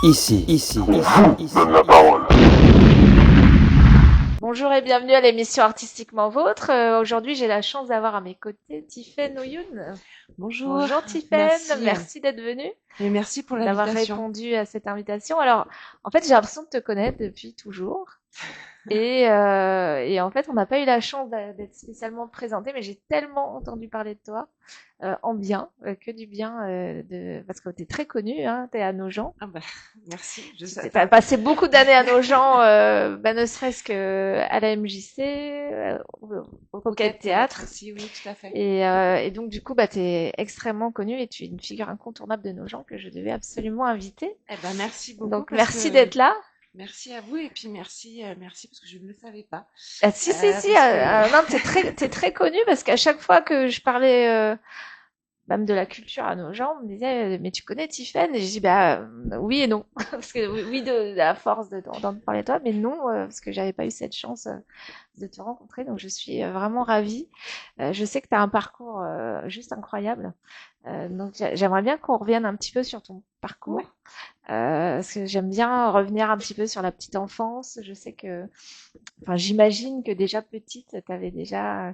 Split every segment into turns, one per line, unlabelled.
Donne la parole.
Bonjour et bienvenue à l'émission Artistiquement Vôtre. Aujourd'hui, j'ai la chance d'avoir à mes côtés Tiffaine Oyoun.
Bonjour,
Bonjour Tiffaine,
merci.
merci d'être venue,
Et merci pour
d'avoir
l'invitation.
répondu à cette invitation. Alors, en fait, j'ai l'impression de te connaître depuis toujours. Et en fait, on n'a pas eu la chance d'être spécialement présenté, mais j'ai tellement entendu parler de toi, en bien, que du bien, parce que tu es très connue, hein, tu es à Nogent.
Ah bah, merci.
Tu as passé beaucoup d'années à Nogent, ne serait-ce qu'à la MJC, au Pocket Théâtre.
aussi, oui, tout à fait.
Et donc, du coup, tu es extrêmement connue et tu es une figure incontournable de Nogent que je devais absolument inviter.
Eh ben, merci beaucoup.
Donc, merci d'être là.
Merci à vous et puis merci parce que je ne le savais pas.
Ah, si, non, t'es très connu parce qu'à chaque fois que je parlais même de la culture à nos gens, on me disait mais tu connais Tiffaine? Et je dis oui et non parce que oui de la force d'entendre parler de toi, mais non parce que j'avais pas eu cette chance de te rencontrer, donc je suis vraiment ravie. Je sais que tu as un parcours juste incroyable, donc j'aimerais bien qu'on revienne un petit peu sur ton parcours.
Ouais.
Parce que j'aime bien revenir un petit peu sur la petite enfance. Je sais j'imagine que déjà petite, tu avais déjà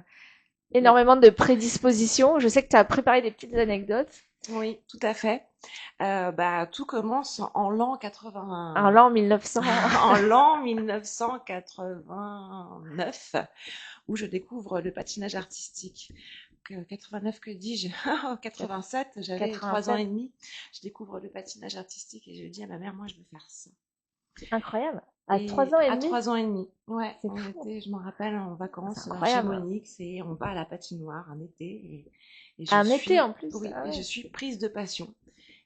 énormément de prédispositions. Je sais que tu as préparé des petites anecdotes.
Oui, tout à fait. Tout commence en l'an 80.
En l'an 1900.
En l'an 1989, où je découvre le patinage artistique. 89, que dis-je? 87, j'avais 3 ans et demi. Je découvre le patinage artistique et je dis à ma mère, moi je veux faire ça.
Incroyable. À 3 ans et
À
demi?
3 ans et demi, ouais.
C'est
On
fou.
était, je m'en rappelle, en vacances chez
incroyable.
Monix et on va à la patinoire un été. Et
Un été en plus.
Oui,
Ah ouais.
et je suis prise de passion.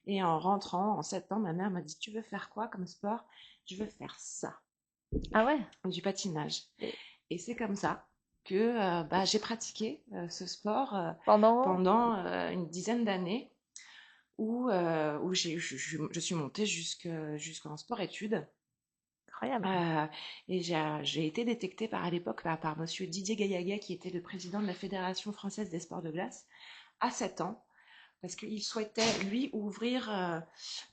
Et en rentrant, en 7 ans, ma mère m'a dit, tu veux faire quoi comme sport? Je veux faire ça,
Ah ouais.
du patinage. Et c'est comme ça que j'ai pratiqué ce sport pendant une dizaine d'années où je suis montée jusqu'en sport-études.
Incroyable.
Et j'ai été détectée à l'époque par monsieur Didier Gaillaguet, qui était le président de la Fédération française des sports de glace, à 7 ans, parce qu'il souhaitait, lui, ouvrir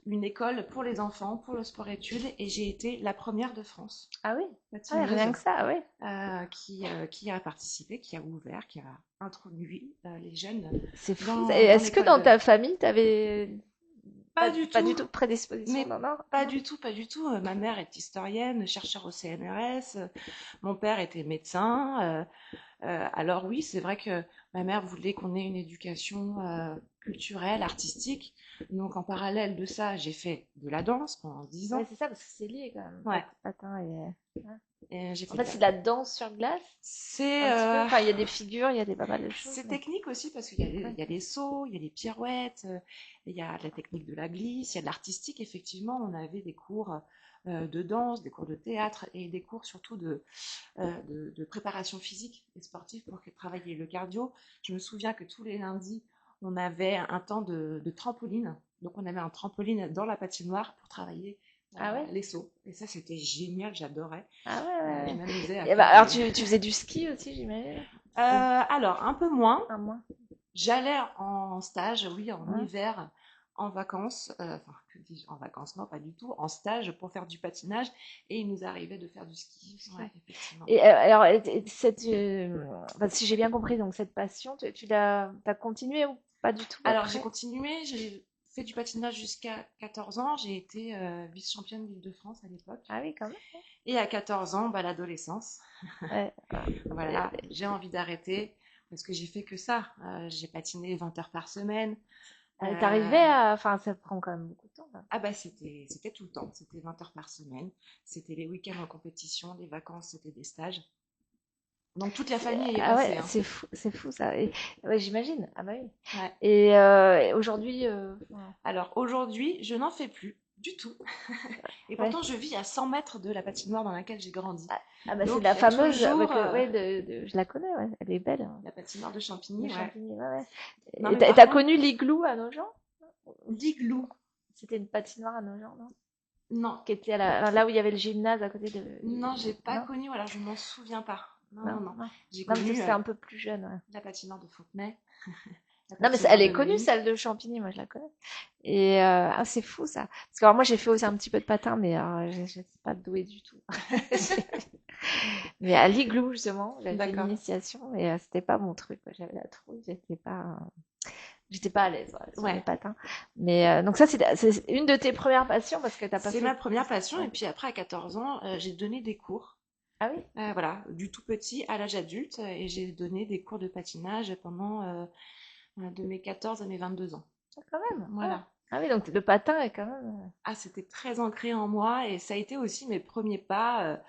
une école pour les enfants, pour le sport-études, et j'ai été la première de France.
Ah oui.
Patineuse,
Rien que ça, oui.
qui a participé, qui a ouvert, qui a introduit les jeunes.
C'est fou. Est-ce que dans ta famille, tu avais
pas du
tout de prédisposition?
Mais
non,
pas du tout. Ma mère est historienne, chercheur au CNRS. Mon père était médecin. Alors oui, c'est vrai que ma mère voulait qu'on ait une éducation culturelle, artistique. Donc en parallèle de ça, j'ai fait de la danse pendant 10 ans.
Ouais, c'est ça, parce que c'est lié quand même.
Ouais.
Patin et...
Et j'ai
En fait, c'est de la danse sur glace.
C'est
Un petit peu. Enfin, il y a des figures, il y a pas mal de choses.
C'est technique aussi parce qu'il y a des sauts, il y a des pirouettes, il y a de la technique de la glisse, il y a de l'artistique. Effectivement, on avait des cours de danse, des cours de théâtre et des cours surtout de préparation physique et sportive pour travailler le cardio. Je me souviens que tous les lundis, on avait un temps de trampoline. Donc, on avait un trampoline dans la patinoire pour travailler les sauts. Et ça, c'était génial, j'adorais.
Ah ouais.
Je m'amusais
alors, tu faisais du ski aussi, j'imagine?
Alors, un peu moins. J'allais en stage, oui, en hiver, en vacances. Que dis-je, en vacances, non, pas du tout. En stage pour faire du patinage. Et il nous arrivait de faire du ski. Ouais, effectivement.
Et alors, si j'ai bien compris, donc cette passion, tu l'as continué ou pas du tout?
Alors, j'ai continué. J'ai fait du patinage jusqu'à 14 ans. J'ai été vice-championne d'Île-de-France à l'époque.
Ah oui, quand même.
Et à 14 ans, l'adolescence.
Ouais.
Voilà, j'ai envie d'arrêter parce que j'ai fait que ça. J'ai patiné 20 heures par semaine.
T'arrivais à... Enfin, ça prend quand même beaucoup de temps.
Ah c'était tout le temps. C'était 20 heures par semaine. C'était les week-ends en compétition. Les vacances, c'était des stages. Donc toute la famille est passée.
Ouais, c'est fou ça. Ouais, j'imagine. Ah bah oui.
Ouais.
Et aujourd'hui...
Alors aujourd'hui, je n'en fais plus du tout. Et pourtant, je vis à 100 mètres de la patinoire dans laquelle j'ai grandi.
Donc, c'est la fameuse... je la connais, ouais. Elle est belle. Hein.
La patinoire de Champigny.
Et t'as connu l'Igloo à Nogent?
L'Igloo.
C'était une patinoire à Nogent, non?
Non.
Qui était là où il y avait le gymnase à côté de...
Non, j'ai pas connu. Alors, je m'en souviens pas. Non. J'ai
connu...
c'était
un peu plus jeune, ouais.
La patinoire de Fontenay. la
Non, mais
patinoire
elle
de
est
la
connue,
Lune.
celle de Champigny, moi je la connais. Et ah, c'est fou ça. Parce que alors, moi j'ai fait aussi un petit peu de patin, mais je suis pas douée du tout. Mais à l'Igloo justement, j'avais fait
D'accord.
l'initiation et c'était pas mon truc, quoi. J'avais la trouille, j'étais pas à l'aise ouais, sur les
Ouais.
patins. Mais donc ça c'est une de tes premières passions parce que t'as pas
C'est
fait.
ma première passion.
Ouais.
Et puis après, à 14 ans, j'ai donné des cours.
Ah oui?
Voilà, du tout petit à l'âge adulte. Et j'ai donné des cours de patinage pendant de mes 14 à mes 22 ans.
Ah, quand même. Ah.
Voilà.
Ah oui, donc le patin est quand même.
Ah, c'était très ancré en moi et ça a été aussi mes premiers pas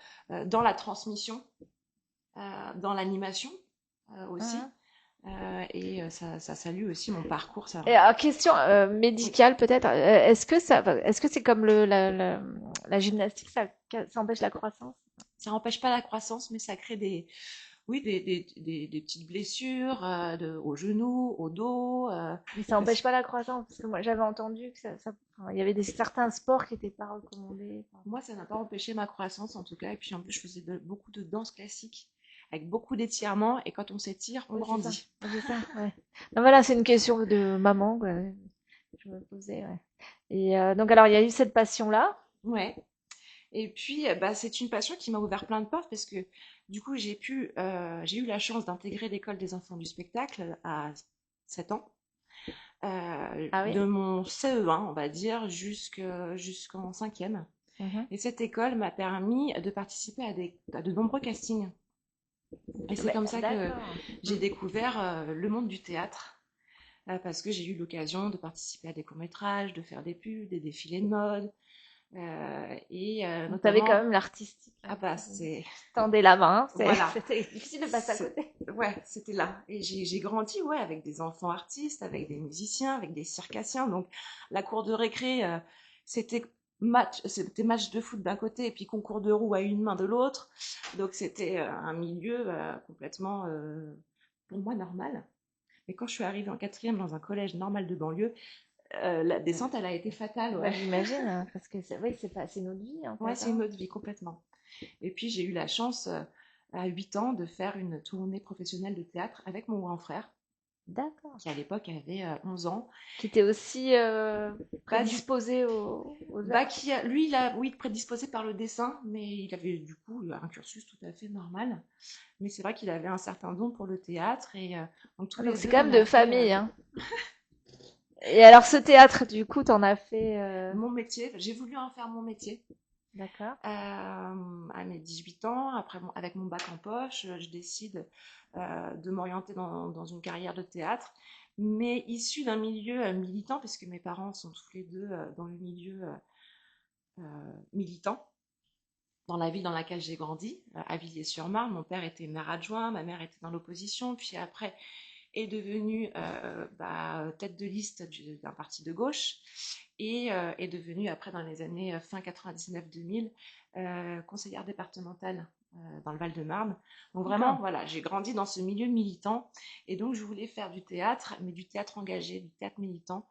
dans la transmission, dans l'animation aussi.
Mhm.
Ça salue aussi mon parcours. Ça.
Et question
Oui.
médicale peut-être. Est-ce que c'est comme la gymnastique, ça empêche la croissance?
Ça n'empêche pas la croissance, mais ça crée oui, des petites blessures au genou, au dos.
Mais ça
Parce
empêche pas la croissance, parce que moi j'avais entendu que enfin, il y avait certains sports qui n'étaient pas recommandés. Enfin,
Moi, ça n'a pas empêché ma croissance en tout cas. Et puis en plus, je faisais beaucoup de danse classique avec beaucoup d'étirements. Et quand on s'étire, on
oui, c'est ça.
grandit.
Oui, c'est ça, ouais. Non, voilà, c'est une question de maman, quoi. Je me posais, ouais. Et donc alors il y a eu cette passion-là.
Ouais. Et puis, bah, c'est une passion qui m'a ouvert plein de portes parce que du coup, j'ai eu la chance d'intégrer l'école des enfants du spectacle à 7 ans.
Ah oui.
De mon CE1, on va dire, jusqu'en cinquième.
Mhm.
Et cette école m'a permis de participer à de nombreux castings. Et c'est comme ça que
D'accord.
j'ai découvert le monde du théâtre, parce que j'ai eu l'occasion de participer à des courts-métrages, de faire des pubs, des défilés de mode,
Donc t'avais quand
notamment,
même l'artistique.
ah bah c'est,
Tendais la main,
voilà,
c'était difficile de passer à côté.
ouais, c'était là. Et j'ai grandi, ouais, avec des enfants artistes, avec des musiciens, avec des circassiens. Donc la cour de récré, c'était c'était match de foot d'un côté et puis concours de roues à une main de l'autre. Donc c'était un milieu complètement, pour moi, normal. Mais quand je suis arrivée en quatrième dans un collège normal de banlieue, la descente, elle a été fatale,
Bah,
ouais.
j'imagine, hein, parce que oui, c'est notre vie en
Ouais,
fait.
c'est une
Hein.
autre vie complètement. Et puis j'ai eu la chance à 8 ans de faire une tournée professionnelle de théâtre avec mon grand frère,
D'accord.
qui à l'époque avait 11 ans.
Qui était aussi
Bah, du,
prédisposé aux arts.
lui, il a, oui, prédisposé par le dessin, mais il avait du coup un cursus tout à fait normal. Mais c'est vrai qu'il avait un certain don pour le théâtre et donc tous
Ah,
les
donc c'est
deux,
quand
on
même
a
de
fait
famille. Hein. Et alors ce théâtre, du coup, t'en as fait.
mon métier. J'ai voulu en faire mon métier.
D'accord.
À mes 18 ans, après avec mon bac en poche, je décide de m'orienter dans une carrière de théâtre, mais issue d'un milieu militant, puisque mes parents sont tous les deux dans le milieu militant, dans la ville dans laquelle j'ai grandi, à Villiers-sur-Marne. Mon père était maire adjoint, ma mère était dans l'opposition, puis après est devenue tête de liste d'un parti de gauche et est devenue après dans les années fin 99-2000 conseillère départementale dans le Val-de-Marne. Donc vraiment,
D'accord.
voilà, j'ai grandi dans ce milieu militant et donc je voulais faire du théâtre, mais du théâtre engagé, du théâtre militant,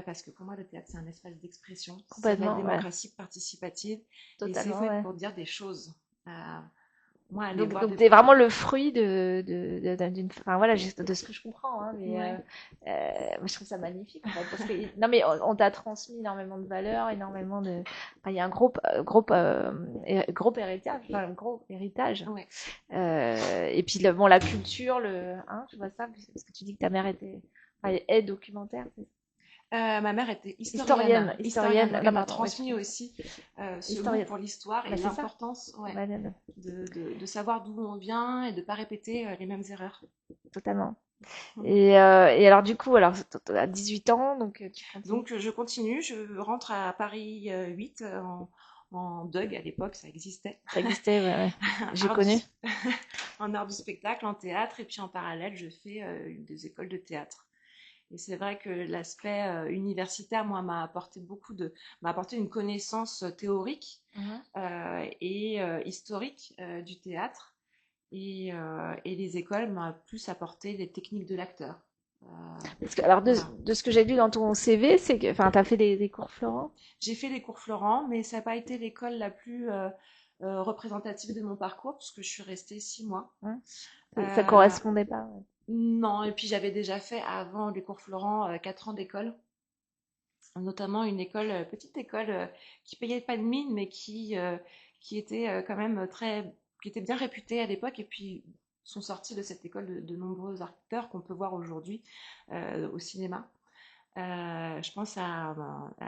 parce que pour moi, le théâtre, c'est un espace d'expression, c'est de la
Complètement, ouais.
démocratie participative et c'est
Totalement,
fait
ouais.
pour dire des choses. Euh, Moi, aller voir
Donc
des...
t'es vraiment le fruit d'une, enfin voilà, juste de ce que je comprends, hein, mais
Ouais.
moi, je trouve ça magnifique en fait, parce que non mais on t'a transmis énormément de valeurs, énormément de, enfin, il y a un gros héritage, enfin, un gros héritage,
Ouais.
et puis bon la culture, hein, je vois ça, parce que tu dis que ta mère enfin, est documentaire,
Ma mère était historienne, historienne, donc
non
elle m'a
pardon, ouais,
transmis aussi ce goût
historienne,
pour l'histoire
bah
et
c'est ça,
l'importance, ouais,
bah,
de savoir d'où on vient et de ne pas répéter les mêmes erreurs.
totalement.
Mhm.
Et alors du coup, alors à 18 ans, donc tu continues.
Donc je continue, je rentre à Paris 8 en DUG à l'époque, ça existait,
Ça existait, ouais, ouais. J'ai
art du,
connu.
en art du spectacle, en théâtre, et puis en parallèle, je fais des écoles de théâtre. Et c'est vrai que l'aspect universitaire, moi, m'a apporté une connaissance théorique
Mhm.
et historique du théâtre. Et les écoles m'ont plus apporté les techniques de l'acteur. Euh,
Parce que, alors
voilà.
de ce que j'ai lu dans ton CV, c'est que, enfin, t'as fait des cours Florent.
J'ai fait les cours Florent, mais ça n'a pas été l'école la plus représentative de mon parcours, puisque je suis restée 6 mois.
Hein ça
Euh,
correspondait pas. Ouais.
Non, et puis j'avais déjà fait avant les cours Florent 4 ans d'école, notamment une école, petite école qui payait pas de mine, mais qui était quand même qui était bien réputée à l'époque. Et puis sont sortis de cette école de nombreux acteurs qu'on peut voir aujourd'hui au cinéma. Je pense à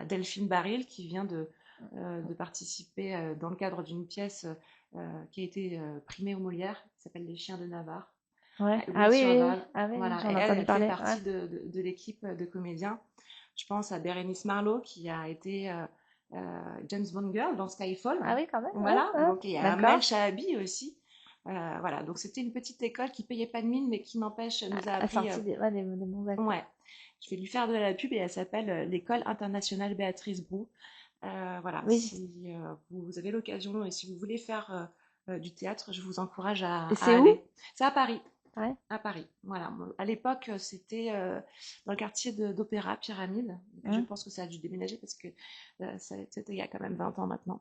Delphine Baril qui vient de participer dans le cadre d'une pièce qui a été primée au Molière, qui s'appelle Les Chiens de Navarre,
Ouais.
à
Ah oui, oui, oui.
Louis-sur-Val.
Ah oui,
Voilà, et
j'en ai
elle,
entendu
elle fait
parler. Ouais.
partie de l'équipe de comédiens. Je pense à Bérénice Marlowe qui a été James Bond Girl dans Skyfall.
Ah oui, quand même. Ouais,
Voilà,
ouais.
donc il y a
D'accord.
Amel Chahabi aussi. Voilà, donc c'était une petite école qui payait pas de mine, mais qui n'empêche nous a appris.
Assorti ouais, des bons acteurs.
Ouais, je vais lui faire de la pub et elle s'appelle l'École internationale Béatrice Brou. Voilà,
Oui.
si vous avez l'occasion et si vous voulez faire du théâtre, je vous encourage
Et
à
c'est où?
aller. C'est à Paris.
Ouais.
À Paris, voilà. À l'époque, c'était dans le quartier d'Opéra, Pyramide. Et puis je
Hum.
pense que ça a dû déménager parce que c'était il y a quand même 20 ans maintenant.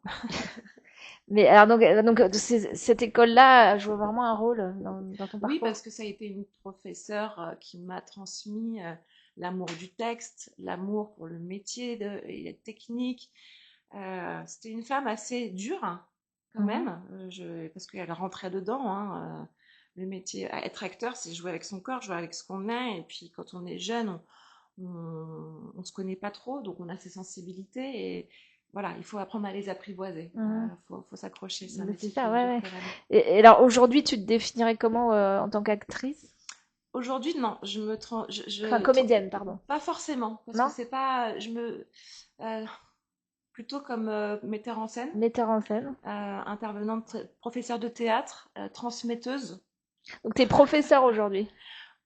Mais alors donc cette école-là joue vraiment un rôle dans ton
Oui,
parcours.
parce que ça a été une professeure qui m'a transmis l'amour du texte, l'amour pour le métier et la technique. C'était une femme assez dure, hein, quand
Mhm.
même, parce qu'elle rentrait dedans, hein, le métier. Être acteur, c'est jouer avec son corps, jouer avec ce qu'on est. Et puis quand on est jeune, on se connaît pas trop, donc on a ses sensibilités. Et voilà, il faut apprendre à les apprivoiser.
Mhm.
Faut s'accrocher, c'est un
Mais c'est
métier qui
ça,
est
ouais,
dur
ouais.
comme année.
Et alors aujourd'hui, tu te définirais comment en tant qu'actrice?
Aujourd'hui, non,
Enfin, comédienne, pardon.
pas forcément, parce que
Non?
c'est pas, euh, plutôt comme metteur en scène,
Metteur en scène.
intervenante, professeure de théâtre, transmetteuse.
Donc t'es professeur aujourd'hui.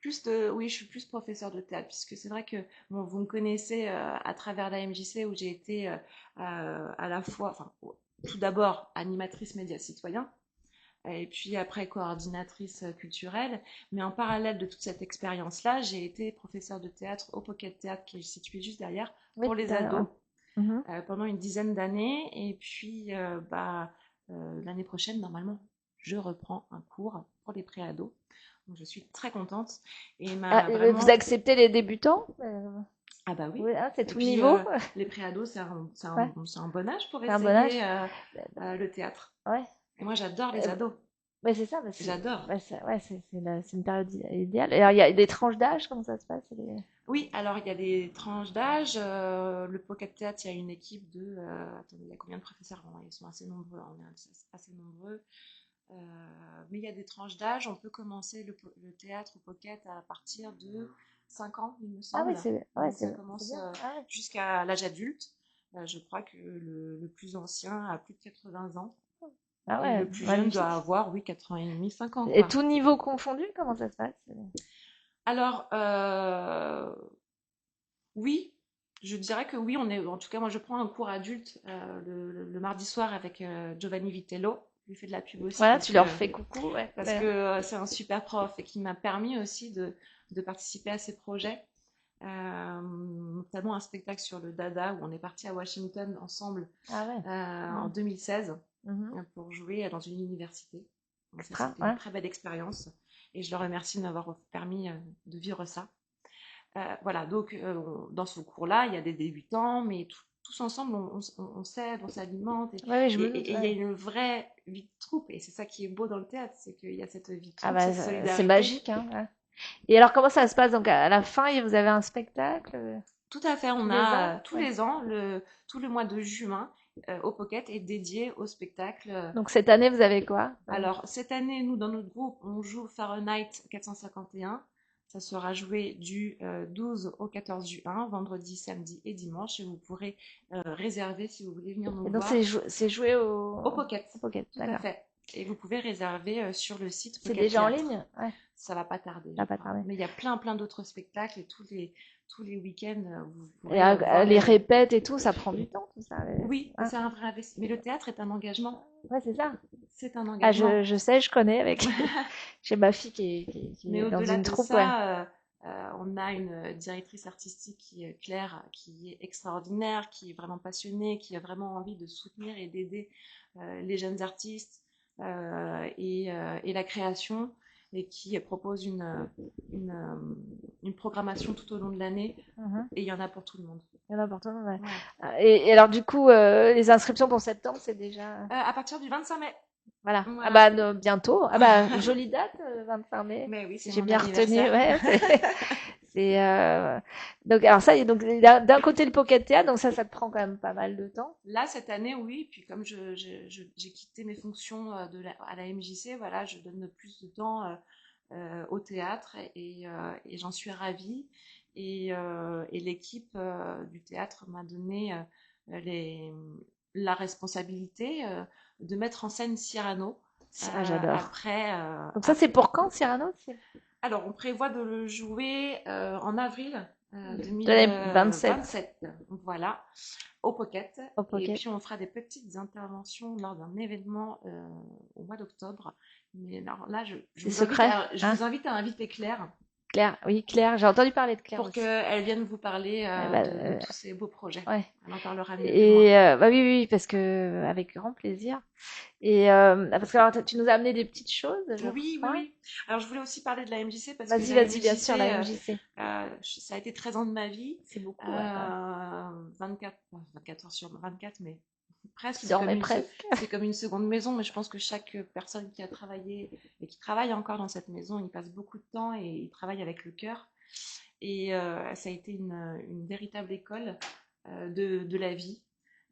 Oui, je suis plus professeure de théâtre, puisque c'est vrai que bon, vous me connaissez à travers la MJC où j'ai été à la fois, enfin, tout d'abord animatrice média citoyen, et puis après coordinatrice culturelle. Mais en parallèle de toute cette expérience-là, j'ai été professeure de théâtre au Pocket Théâtre qui est situé juste derrière
Oui,
pour les
ouais.
ados
Mhm.
pendant une dizaine d'années. Et puis l'année prochaine, normalement, je reprends un cours pour les préados. Donc je suis très contente et
Ah,
m'a
vous
vraiment.
acceptez les débutants?
Ah bah oui.
Oui, hein, c'est
Et
tout
puis
niveau.
les préados,
Ouais,
c'est un bon âge pour
c'est un bon âge.
essayer le théâtre.
Ouais.
Et moi, j'adore les
Euh,
ados.
ouais, c'est ça,
J'adore.
ouais, c'est une période idéale. Et alors, il y a des tranches d'âge, comment ça se passe?
Oui, alors il y a des tranches d'âge. Le Pocket Théâtre, il y a une équipe de. Attendez, il y a combien de professeurs? Bon, ils sont assez nombreux, on est assez nombreux. Euh, mais il y a des tranches d'âge. On peut commencer le théâtre au Pocket à partir de 5 ans, il me
Ah oui,
semble.
ouais,
Donc ça
c'est
commence
bien. Ah ouais.
jusqu'à l'âge adulte. Je crois que le plus ancien a plus de 80 ans.
Ah
Et
ouais,
le plus jeune doit
magnifique.
avoir, oui, 4 ans et demi, 5 ans,
Et
quoi.
tout niveau confondu, comment ça se passe?
Alors, oui, je dirais que oui, en tout cas, moi je prends un cours adulte le mardi soir avec Giovanni Vitello. Je lui fais de la pub aussi
Voilà, tu leur fais coucou, ouais.
parce que
Ouais.
c'est un super prof et qui m'a permis aussi de participer à ces projets, notamment un spectacle sur le Dada où on est parti à Washington ensemble
Ah ouais.
en
Mhm.
2016
Mhm.
pour jouer dans une université. Donc ça,
Extra,
c'était une
ouais.
très belle expérience et je le remercie de m'avoir permis de vivre ça. Voilà, donc dans ce cours-là, il y a des débutants, mais tous ensemble, on s'aide, on s'alimente,
Ouais, ouais, je me doute,
et il y a
ouais.
une vraie vie de troupe, et c'est ça qui est beau dans le théâtre, c'est qu'il y a cette vie de
Ah
troupe,
bah,
cette
c'est
solidarité.
magique, hein. Ouais. Et alors, comment ça se passe? Donc, à la fin, vous avez un spectacle
Tout à fait,
tous
on
les
a
ans?
tous
Ouais.
les ans, tout le mois de juin, au Pocket est dédié au spectacle.
Donc, cette année, vous avez quoi?
Alors, cette année, nous, dans notre groupe, on joue Fahrenheit 451. Ça sera joué du 12 au 14 juin, vendredi, samedi et dimanche. Et vous pourrez réserver si vous voulez venir nous
Et donc,
voir
c'est joué
au Pocket.
au Pocket,
Tout à
d'accord.
fait. Et vous pouvez réserver sur le site
C'est
Pocket
déjà en
Théâtre.
ligne? Ouais,
Ça va pas tarder,
ça
je
va pas
crois.
tarder.
Mais il y a plein d'autres spectacles et tous les week-ends, vous
Et
pourrez voir
les répètes et tout, ça prend du temps, tout ça.
Oui,
Hein.
c'est un vrai investissement. Mais le théâtre est un engagement.
Ouais, c'est ça.
C'est un
Ah,
engagement.
je sais, je connais avec. J'ai ma fille qui
Mais
est dans
au-delà
une
de
troupe, ouais.
ça, on a une directrice artistique qui est Claire, qui est extraordinaire, qui est vraiment passionnée, qui a vraiment envie de soutenir et d'aider les jeunes artistes et la création. et qui propose une, euh, une programmation tout au long de l'année.
Mhm.
Et il y en a pour tout le monde.
Il y en a pour tout le monde, ouais.
Ouais.
Et alors, du coup, les inscriptions pour septembre, c'est déjà.
À partir du 25 mai.
Voilà. Ah
Voilà.
bah, bientôt. Ah bah, jolie date, 25 mai.
Mais oui,
Si
c'est
j'ai
mon
bien retenu.
anniversaire.
Ouais, c'est, donc, alors ça, donc, d'un côté, le Pocket Théâtre, donc ça te prend quand même pas mal de temps.
Là, cette année, oui. Puis comme j'ai quitté mes fonctions à la MJC, voilà, je donne plus de temps au théâtre et j'en suis ravie. Et l'équipe du théâtre m'a donné les, la responsabilité de mettre en scène Cyrano.
Ah, j'adore.
Après,
Donc ça, c'est pour quand, Cyrano?
alors, on prévoit de le jouer en avril
De l'année 27
2027. Voilà, au Pocket.
au
Et
Pocket.
puis, on fera des petites interventions lors d'un événement au mois d'octobre. Mais alors là,
C'est secret,
je
hein?
vous invite à inviter Claire
Claire, oui, Claire. J'ai entendu parler de Claire
pour
aussi.
qu'elle vienne vous parler
Bah,
de tous ces beaux projets.
ouais.
Elle en parlera mieux que moi.
Et bah oui, oui, oui, parce que avec grand plaisir. Et parce que alors, tu nous as amené des petites choses, je
Oui, oui,
crois.
oui. Alors, je voulais aussi parler de la MJC parce que
Vas-y,
la
vas-y, bien sûr, la
MJC,
MJC.
ça a été 13 ans de ma vie.
C'est beaucoup, ouais, quand même.
24, 24 heures sur 24, mais presque,
Tu dormais presque.
c'est comme une seconde maison. Mais je pense que chaque personne qui a travaillé et qui travaille encore dans cette maison, il passe beaucoup de temps et il travaille avec le cœur. Et ça a été une véritable école de la vie.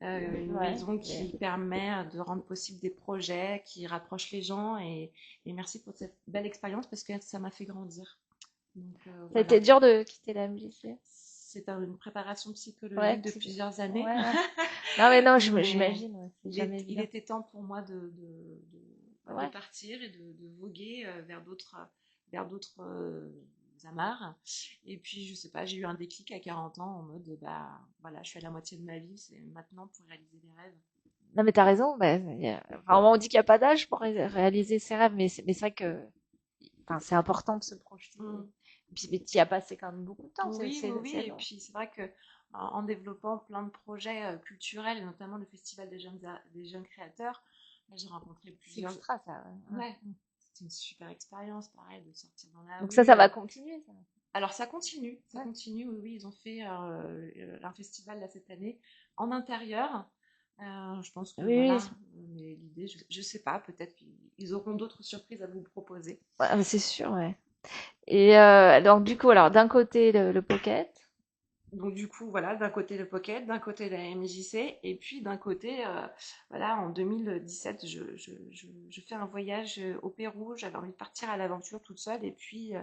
Une
Ouais.
maison qui permet de rendre possible des projets, qui rapproche les gens. Et merci pour cette belle expérience parce que ça m'a fait grandir. Donc
Ça a été
voilà.
dur de quitter la MJC.
C'est une préparation
Ouais,
psychologique de plusieurs années.
ouais, ouais. Non, mais non,
Mais
j'imagine, ouais, c'est jamais
il
évident.
était temps pour moi de
Ouais.
partir et de voguer vers d'autres amarres. Et puis, je sais pas, j'ai eu un déclic à 40 ans en mode, bah voilà, je suis à la moitié de ma vie, c'est maintenant pour réaliser les rêves.
Non, mais t'as raison. Bah, enfin, on dit qu'il n'y a pas d'âge pour réaliser ses rêves, mais c'est vrai que enfin, c'est important de se projeter.
Mm.
Et puis, mais tu y as passé quand même beaucoup de temps.
Oui, oui, oui.
C'est
Et
long.
puis, c'est vrai que en développant plein de projets culturels, et notamment le Festival des jeunes créateurs, là, j'ai rencontré
C'est
plusieurs.
extra, ça. Ouais.
Ouais, c'était une super expérience, pareil, de sortir dans la
Donc
rue.
ça va continuer, ça.
Alors, ça
Ouais.
continue, oui, oui. Ils ont fait un festival là cette année en intérieur. Je pense que
Oui, oui.
voilà, mais l'idée, je sais pas, peut-être qu'ils auront d'autres surprises à vous proposer.
Ouais, mais c'est sûr, ouais. Et donc du coup, alors d'un côté le Pocket.
Donc du coup, voilà, d'un côté le Pocket, d'un côté la MJC, et puis d'un côté, voilà, en 2017, je fais un voyage au Pérou. J'avais envie de partir à l'aventure toute seule, et puis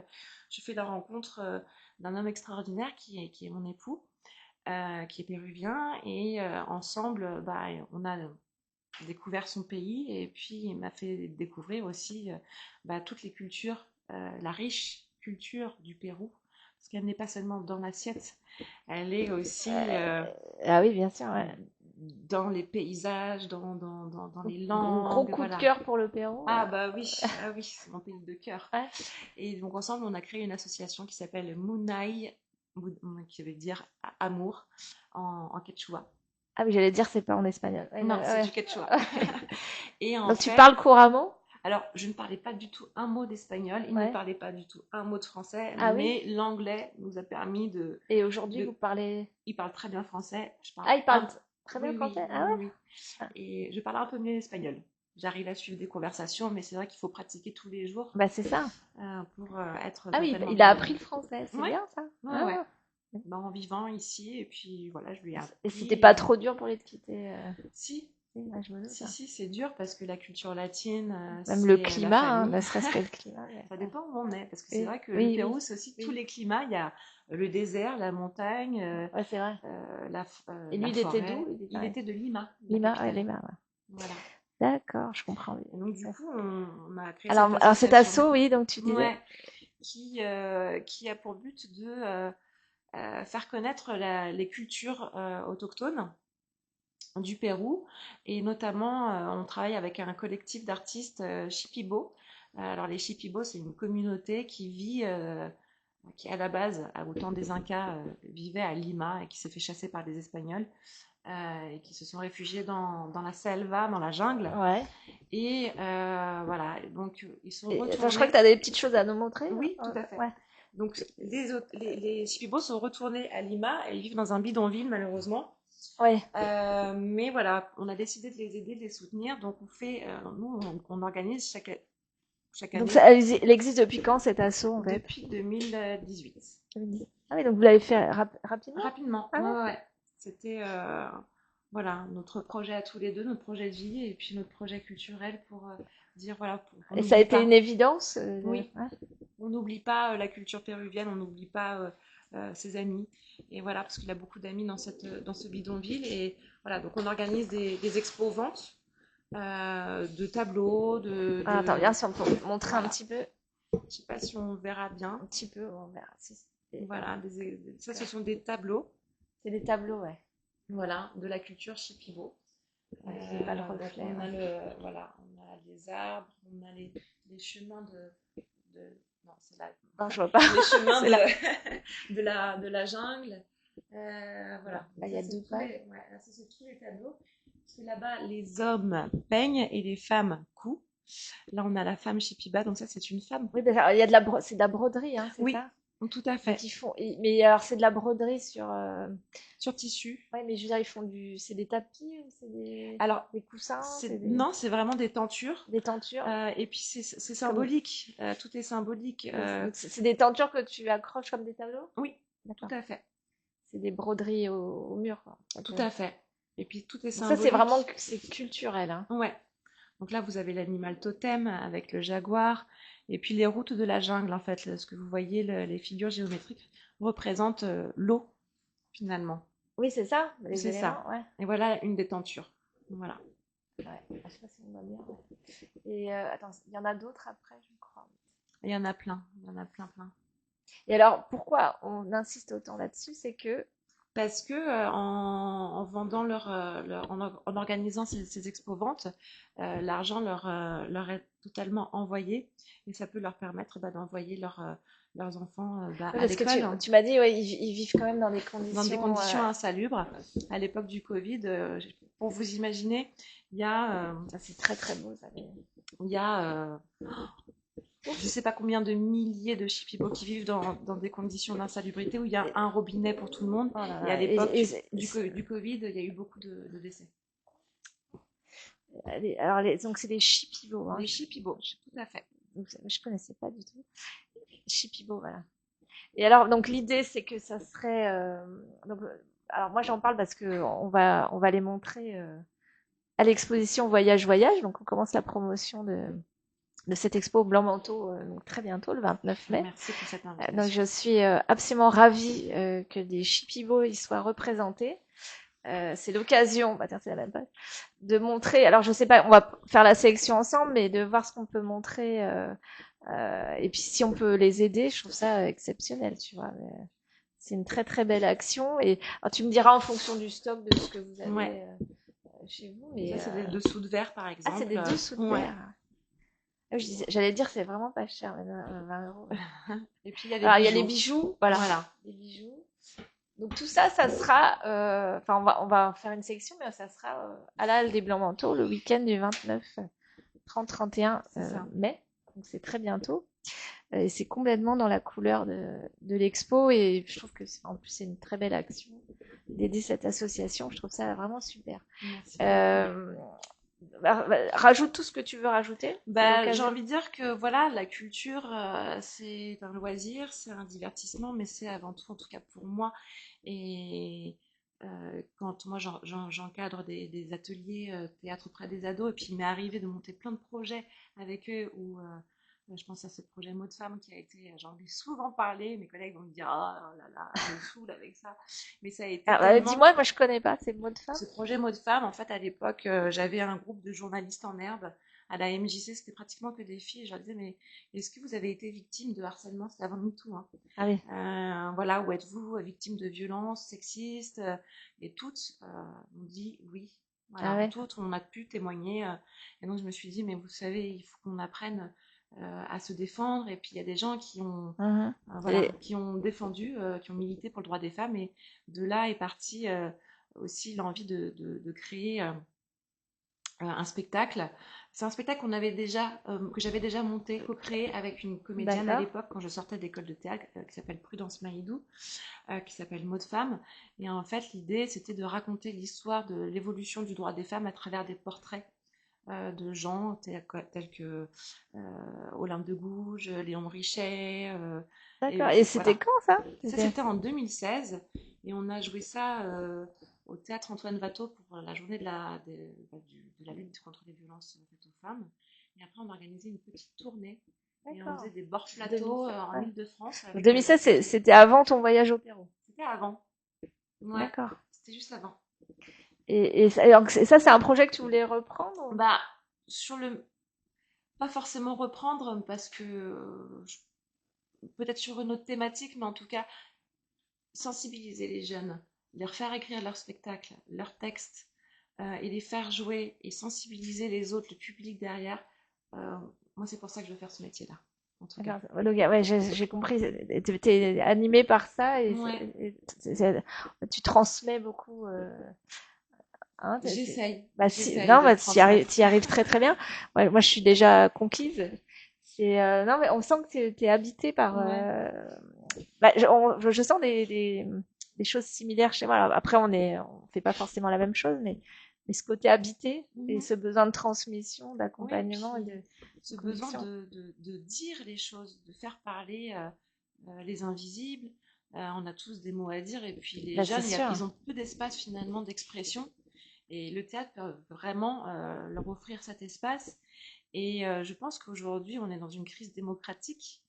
je fais la rencontre d'un homme extraordinaire qui est mon époux, qui est péruvien, et ensemble, bah, on a découvert son pays, et puis il m'a fait découvrir aussi bah, toutes les cultures, la riche culture du Pérou, parce qu'elle n'est pas seulement dans l'assiette, elle est aussi
Ah oui, bien sûr, ouais.
dans les paysages, dans les
Gros
langues,
coup de
voilà.
cœur pour le Pérou.
Ah bah oui, ah oui, c'est mon pays de cœur.
Ouais.
Et donc ensemble, on a créé une association qui s'appelle Munai, qui veut dire amour en quechua.
Ah oui, j'allais dire c'est pas en espagnol. Ouais,
Non, c'est
ouais.
du quechua. Et en
Donc tu
fait,
parles couramment?
alors je ne parlais pas du tout un mot d'espagnol, il ne
Ouais.
parlait pas du tout un mot de français,
Ah oui.
mais l'anglais nous a permis
Et aujourd'hui,
de...
vous parlez.
Il parle très bien français, je parle
Ah, il parle
un...
très bien
Oui, oui,
français.
oui,
Ah
oui,
ouais.
oui.
Ah.
Et je parle un peu mieux espagnol. J'arrive à suivre des conversations, mais c'est vrai qu'il faut pratiquer tous les jours
Bah c'est ça.
pour être
Ah oui,
totalement
il a
bilingue.
appris le français. C'est
Ouais,
bien ça.
ouais, ouais.
Ah.
Ben, en vivant ici, et puis voilà, je lui ai
Et c'était
appris.
pas trop dur pour lui de quitter.
Si,
Si, ouais, je me doute.
si, si, c'est dur parce que la culture latine,
Même le
c'est la
climat, hein,
famille.
ne serait-ce que le climat.
Ça dépend où on est, parce que c'est
Oui,
vrai que le
oui,
Pérou,
oui,
c'est aussi tous
oui.
les climats. Il y a le désert, la montagne,
Ouais, c'est vrai. Et lui,
la
il était d'où?
forêt. Il était de Lima, la
Lima, ouais,
capitale.
Lima, ouais.
Voilà.
D'accord, je comprends.
Et donc, du coup, on a créé cette
Alors cet
association.
assaut, oui, donc tu disais.
Ouais, qui a pour but de faire connaître les cultures autochtones du Pérou. Et notamment, on travaille avec un collectif d'artistes Shipibo. Alors, les Shipibo, c'est une communauté qui vit qui à la base, au temps des Incas, vivait à Lima et qui s'est fait chasser par les Espagnols et qui se sont réfugiés dans la selva, dans la jungle.
Ouais.
Et voilà, donc ils sont
Attends, je crois que
retournés.
tu as des petites choses à nous montrer.
Oui, tout à fait.
Ouais.
Donc les Shipibos sont retournés à Lima et ils vivent dans un bidonville malheureusement.
Ouais.
Mais voilà, on a décidé de les aider, de les soutenir. Donc on organise chaque
Donc
année
elle existe depuis quand cet assaut en fait?
depuis 2018.
Ah oui, donc vous l'avez fait rapidement?
Rapidement,
Ah
ouais,
ouais.
ouais, ouais. C'était voilà, notre projet à tous les deux, notre projet de vie et puis notre projet culturel pour dire voilà, on
Et ça a
n'oublie
été une
pas.
évidence?
Oui,
Ouais.
on n'oublie pas la culture péruvienne, on n'oublie pas ses amis. Et voilà, parce qu'il a beaucoup d'amis dans ce bidonville. Et voilà, donc on organise des expos-ventes de tableaux,
Ah, attends, bien si on peut montrer un
voilà.
petit peu.
Je sais pas si on verra bien.
Un petit peu, on verra.
Voilà, ça ce sont des tableaux.
C'est des tableaux, ouais.
Voilà, de la culture Shipibo.
Ouais, j'ai pas le
Donc
reflet.
on a
Ouais.
voilà, on a les arbres, on a les chemins de non, c'est là,
Non, je vois pas.
les chemins
C'est là.
de la jungle. Voilà.
Là, il y a deux pages.
Ouais, là, ça, c'est tous les tableaux. Parce que là-bas, les hommes peignent et les femmes cousent. Là, on a la femme Shipiba, donc ça, c'est une femme.
Oui, parce il y a c'est de la broderie, hein, c'est
Oui,
ça?
tout à
Donc
fait.
ils font, mais alors c'est de la broderie sur.
Sur tissu.
Ouais, mais je veux dire, ils font c'est des tapis ou c'est
Alors,
des coussins,
non, c'est vraiment des tentures.
des tentures.
Et puis, c'est
Comme...
symbolique. Tout est symbolique.
Donc c'est des tentures que tu accroches comme des tableaux?
Oui, tout
D'accord.
à fait.
C'est des broderies au mur, quoi.
Tout
Ok.
à fait. Et puis, tout est
Donc ça, c'est vraiment
symbolique.
c'est culturel, hein.
Ouais. Donc là, vous avez l'animal totem avec le jaguar. Et puis, les routes de la jungle, en fait. Ce que vous voyez, les figures géométriques représentent l'eau, finalement.
Oui, c'est ça, les
C'est ça.
éléments, ouais.
Et voilà une des tentures. Voilà.
Ouais. Ah, je sais pas si on voit bien. Ouais. Et attends, il y en a d'autres après, je crois.
Il y en a plein. Il y en a plein, plein.
Et alors, pourquoi on insiste autant là-dessus, c'est que
Parce que en vendant en organisant ces expos-ventes, l'argent leur est totalement envoyé et ça peut leur permettre d'envoyer leurs enfants
oui,
à
parce que
l'école, hein,
tu m'as dit, ouais, ils vivent quand même dans des
dans des
conditions.
conditions insalubres. À l'époque du Covid, pour vous imaginer, il y a,
C'est très très beau, ça.
il y a je ne sais pas combien de milliers de Shipibo qui vivent dans des conditions d'insalubrité où il y a un robinet pour tout le monde.
Oh là
Et à
là.
l'époque du Covid, il y a eu beaucoup de décès.
Alors, donc c'est des chipivots, hein.
Les Shipibo, tout à fait.
Donc, je connaissais pas du tout. Chipivo, voilà. Et alors, donc l'idée, c'est que ça serait. Donc, alors moi, j'en parle parce que on va les montrer à l'exposition Voyage Voyage. Donc, on commence la promotion de cette expo au Blanc Manteau donc très bientôt, le 29 mai.
Merci pour cette
Donc,
invitation.
je suis absolument ravie que des Shipibo y soient représentés. C'est l'occasion, bah tiens, c'est la même page, de montrer. Alors, je sais pas, on va faire la sélection ensemble, mais de voir ce qu'on peut montrer. Et puis, si on peut les aider, je trouve ça exceptionnel, tu vois. C'est une très très belle action. Et alors, tu me diras en fonction du stock de ce que vous avez
Ouais.
chez vous. Mais
Ça, c'est des dessous de verre, par exemple.
ah, c'est des dessous de
Ouais.
verre. Ah, j'allais dire, c'est vraiment pas cher, mais 20 euros.
Et puis, il y a les
Alors,
bijoux.
il y a les bijoux, voilà. Les bijoux. Donc tout ça, ça sera, enfin on va faire une section, mais ça sera à la Halle des Blancs Manteaux le week-end du 29, 30, 31 mai. Donc c'est très bientôt. Et c'est complètement dans la couleur de l'expo et je trouve que en plus c'est une très belle action d'aider cette association. Je trouve ça vraiment super.
Merci.
Rajoute tout ce que tu veux rajouter.
J'ai envie de dire que voilà, la culture, c'est un loisir, c'est un divertissement, mais c'est avant tout, en tout cas pour moi, et quand moi j'encadre des ateliers théâtre auprès des ados, et puis il m'est arrivé de monter plein de projets avec eux où je pense à ce projet Mot de Femme qui a été, j'en ai souvent parlé, mes collègues vont me dire oh là là, je me saoule avec ça, mais ça a été tellement...
Dis-moi, moi je connais pas ces mots de femme.
Ce projet Mot de Femme, en fait, à l'époque, j'avais un groupe de journalistes en herbe à la MJC, c'était pratiquement que des filles. Et je leur disais, mais est-ce que vous avez été victime de harcèlement? C'était avant MeToo, hein.
Ah oui.
Voilà, ou êtes-vous victime de violences sexistes? Et toutes ont dit oui. Voilà,
Ah ouais.
toutes, on a pu témoigner. Et donc, je me suis dit, mais vous savez, il faut qu'on apprenne à se défendre. Et puis il y a des gens qui ont,
Mhm.
voilà,
Et
qui ont défendu, qui ont milité pour le droit des femmes. Et de là est partie aussi l'envie de créer un spectacle. C'est un spectacle que j'avais déjà monté, co-créé avec une comédienne à
d'accord,
l'époque quand je sortais d'école de théâtre, qui s'appelle Prudence Maïdou, qui s'appelle Mot de femme. Et en fait, l'idée, c'était de raconter l'histoire de l'évolution du droit des femmes à travers des portraits de gens tels que Olympe de Gouges, Léon Richet.
d'accord. Et
Et
c'était
voilà.
quand ça?
Ça, c'était en 2016. Et on a joué ça au théâtre Antoine Watteau pour la journée de la lutte contre les violences faites aux femmes. Et après, on a organisé une petite tournée. Et on faisait
D'accord.
des bords plateaux
2016,
en
ouais.
Île-de-France avec
2016,
toutes les...
c'était avant ton voyage au Pérou.
C'était avant. Ouais,
D'accord.
c'était juste avant.
Et ça, c'est un projet que tu voulais reprendre?
Bah, sur le... Pas forcément reprendre parce que peut-être sur une autre thématique, mais en tout cas sensibiliser les jeunes, leur faire écrire leur spectacle, leurs textes, et les faire jouer et sensibiliser les autres, le public derrière. Euh, Moi, c'est pour ça que je veux faire ce métier-là, en tout cas.
D'accord. Donc, ouais, j'ai compris. T'es animé par ça
Ouais,
tu transmets beaucoup. Hein, bah, si,
j'essaye
non,
de
bah,
transmettre.
t'y arrives très très bien. Ouais, moi, je suis déjà conquise. Non, mais on sent que t'es habité par.
Ouais.
Bah, je sens des choses similaires chez moi. Alors, après, on fait pas forcément la même chose, mais ce côté habité et
Mhm.
ce besoin de transmission,
Oui,
d'accompagnement et
puis
de
ce besoin
connexion.
de dire les choses, de faire parler les invisibles. On a tous des mots à dire et puis les
Bah, c'est
jeunes,
sûr.
ils ont peu d'espace finalement d'expression et le théâtre peut vraiment leur offrir cet espace. Et je pense qu'aujourd'hui, on est dans une crise démocratique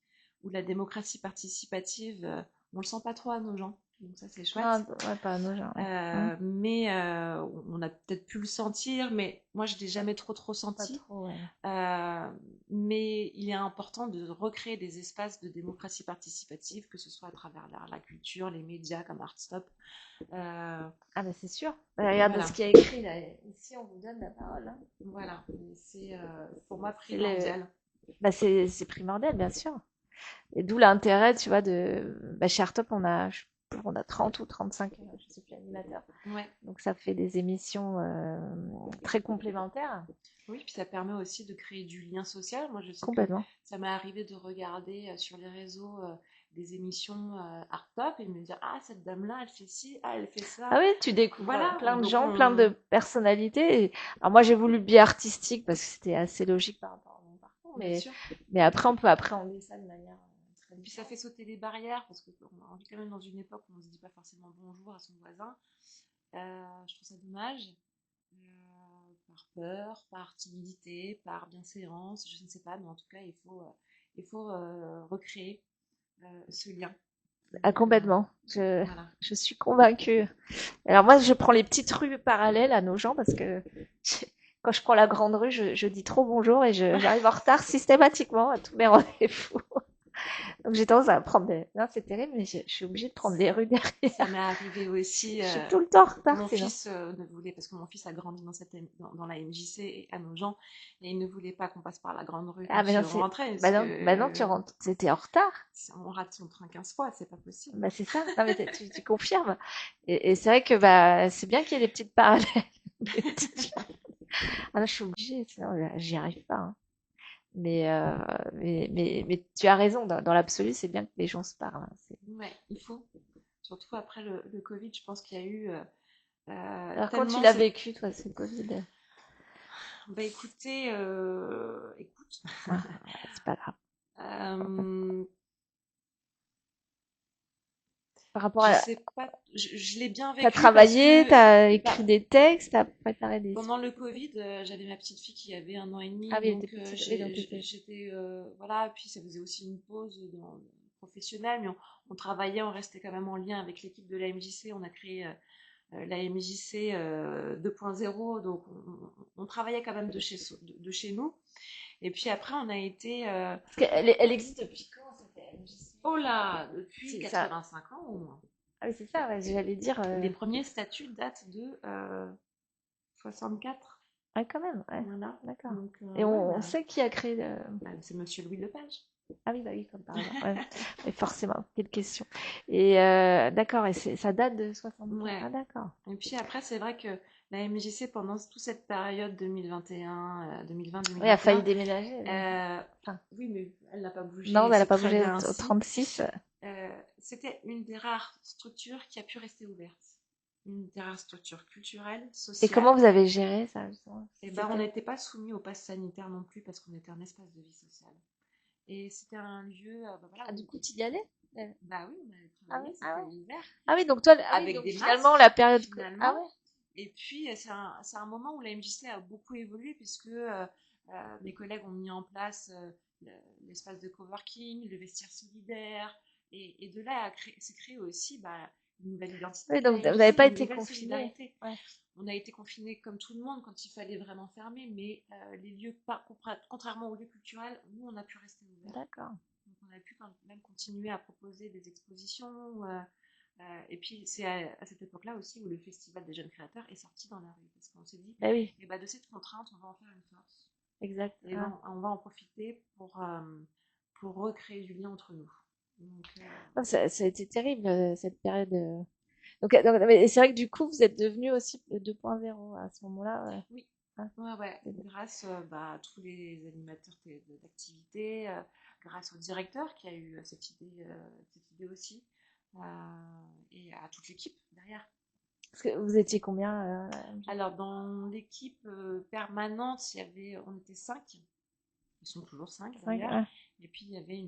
où la démocratie participative, on le sent pas trop à nos gens. Donc ça, c'est
Non,
chouette.
ouais, pas nos gens, ouais. Hein,
Mais on a peut-être pu le sentir, mais moi, je l'ai jamais trop
pas
senti.
trop, ouais.
Euh, mais il est important de recréer des espaces de démocratie participative, que ce soit à travers l'art, la culture, les médias comme Artstop. Euh,
Ah, bah, c'est sûr. Regarde ce
voilà,
qu'il y a écrit là. Ici, on vous donne la parole. Hein.
voilà. C'est pour moi
C'est le,
primordial.
bah, c'est primordial, bien sûr. Et d'où l'intérêt, tu vois, chez Artop, on a 30 ou 35, je sais plus, animateurs.
Ouais.
Donc, ça fait des émissions très complémentaires.
Oui, puis ça permet aussi de créer du lien social. Moi, je sais que
Complètement.
ça m'est arrivé de regarder sur les réseaux des émissions Art Top et me dire, ah, cette dame-là, elle fait ci, ah, elle fait
Ah
ça.
oui, tu découvres
Voilà,
plein de
donc
gens, plein de personnalités. Alors moi, j'ai voulu le biais artistique parce que c'était assez logique par rapport à mon parcours,
bien sûr.
mais après, on peut appréhender ça de manière très
Puis ça
différente.
fait sauter les barrières parce qu'on vit quand même dans une époque où on ne se dit pas forcément bonjour à son voisin. Je trouve ça dommage. Par peur, par timidité, par bienséance, je ne sais pas, mais en tout cas, il faut recréer ce lien.
Ah,
Donc,
complètement.
voilà.
Je suis convaincue. Alors moi, je prends les petites rues parallèles à nos gens parce que quand je prends la grande rue, je dis trop bonjour et j'arrive en retard systématiquement à tous mes rendez-vous. Donc j'ai tendance à prendre des... Non, c'est terrible, mais je suis obligée de prendre des rues
Ça
derrière.
m'est arrivé aussi.
Je suis tout le temps en retard
Mon
sinon.
fils ne voulait, parce que mon fils a grandi dans la MJC et à Nogent, et il ne voulait pas qu'on passe par la grande rue
Ah, mais
quand
non,
on rentrait, parce
bah non, tu
que
rentres. C'était en retard.
on rate son train 15 fois, c'est pas possible.
Bah c'est ça. Non, mais tu confirmes. Et c'est vrai que bah c'est bien qu'il y ait des petites parallèles. Des petites- Ah là, je suis obligée, sinon j'y arrive pas. Hein. Mais tu as raison, dans l'absolu, c'est bien que les gens se parlent. Hein.
Ouais, il faut. Surtout après le Covid, je pense qu'il y a eu
Alors, quand tu
tellement
l'as
cette...
vécu, toi, ce Covid?
Bah écoutez, écoute,
Ah, c'est pas grave.
euh,
Par rapport
je
à,
sais pas, je l'ai bien
t'as
vécu parce
travaillé,
que
t'as
bah,
écrit des textes, t'as préparé des
pendant
speeches.
le Covid, j'avais ma petite fille qui avait 1 an et demi,
Ah oui, elle était
donc
petite. Oui, donc
j'étais voilà, puis ça faisait aussi une pause dans professionnelle, mais on travaillait, on restait quand même en lien avec l'équipe de la MJC, on a créé la MJC 2.0, donc on travaillait quand même de chez nous. Et puis après, on a été,
parce qu'elle existe depuis quand, cette MJC?
oh là, depuis
C'est ça.
85 ans au moins.
Ah oui, c'est ça, ouais, j'allais dire.
Les premiers statuts datent de 64.
Ah, quand même, ouais,
Voilà.
d'accord.
Donc,
Et
ouais,
on sait qui a créé le...
c'est Monsieur Louis Lepage.
Ah oui, bah oui, comme par hasard. Ouais. Et forcément, quelle question. Et d'accord, et ça date de 64.
Ouais.
Ah d'accord.
Et puis après, c'est vrai que la MJC, pendant toute cette période 2021,
Oui, elle a failli
2020-2021,
déménager. Enfin,
oui, mais elle n'a pas bougé
non,
et
elle n'a
c'est
pas
très
bougé
bien
au
ainsi.
36.
C'était une des rares structures qui a pu rester ouverte. Une des rares structures culturelles,
Et comment
sociales.
vous avez géré ça, justement?
Et ben, on
C'était...
n'était pas soumis au pass sanitaire non plus parce qu'on était un espace de vie sociale. Et c'était un lieu, bah voilà,
Ah, du coup, tu y allais?
bah oui, on allait
Ah oui,
travailler,
ah
c'était
ouais.
l'hiver,
Ah oui, donc toi, ah oui,
avec
donc
des
finalement,
masques,
la période... Ah
finalement.
ouais?
Et puis, c'est un moment où la MJC a beaucoup évolué puisque mes collègues ont mis en place l'espace de coworking, le vestiaire solidaire. Et de là s'est créé aussi bah, une nouvelle identité
Oui,
de la
donc vous n'avez
MJC,
pas
une
été
nouvelle
confinés.
solidarité.
Ouais.
On a été confinés comme tout le monde quand il fallait vraiment fermer, mais les lieux, contrairement aux lieux culturels, nous, on a pu rester ouverts.
D'accord.
Donc, on a pu quand même continuer à proposer des expositions. Et puis, c'est à cette époque-là aussi où le Festival des jeunes créateurs est sorti dans la rue. Parce qu'on s'est dit,
Bah oui,
eh ben, de cette contrainte, on va en faire une force.
exact.
Et on va en profiter pour recréer du lien entre nous. Donc,
Ah, ça a été terrible, cette période. Mais c'est vrai que du coup, vous êtes devenu aussi 2.0 à ce moment-là. Ouais.
oui,
Ah,
ouais. Grâce bah, à tous les animateurs d'activités, grâce au directeur qui a eu cette idée aussi, et à toute l'équipe derrière.
parce que vous étiez combien
Alors, dans l'équipe permanente, on était 5. Ils sont toujours 5
5,
d'ailleurs.
ouais.
Et puis, il y avait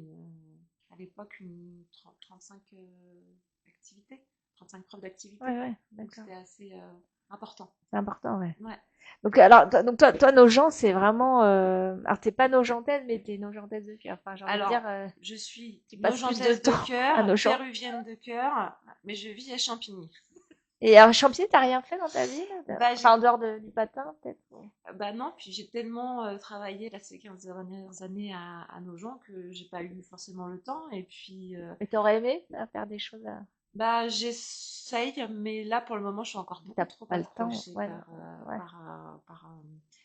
à l'époque 35 activités, 35 preuves d'activité.
Ouais,
Donc,
d'accord.
c'était assez important.
C'est important, ouais.
Ouais.
Donc, alors, toi, nos gens, c'est vraiment. Alors, t'es pas nogentaise, mais t'es nogentaise de cœur. Enfin, j'ai envie de dire,
Alors, je suis
tu passes plus de
nogentaise de
temps à
cœur,
Nogent.
péruvienne de cœur, mais je vis à Champigny.
Et à Champigny, t'as rien fait dans ta vie, là?
Bah,
Enfin, en dehors du patin, peut-être.
bah non, puis j'ai tellement travaillé là, ces 15 dernières années à Nogent que j'ai pas eu forcément le temps. Et puis,
Mais t'aurais aimé faire des choses à...
bah, j'essaye, mais là, pour le moment, je suis encore beaucoup
T'as
trop
pas le temps,
accrochée
ouais, ouais.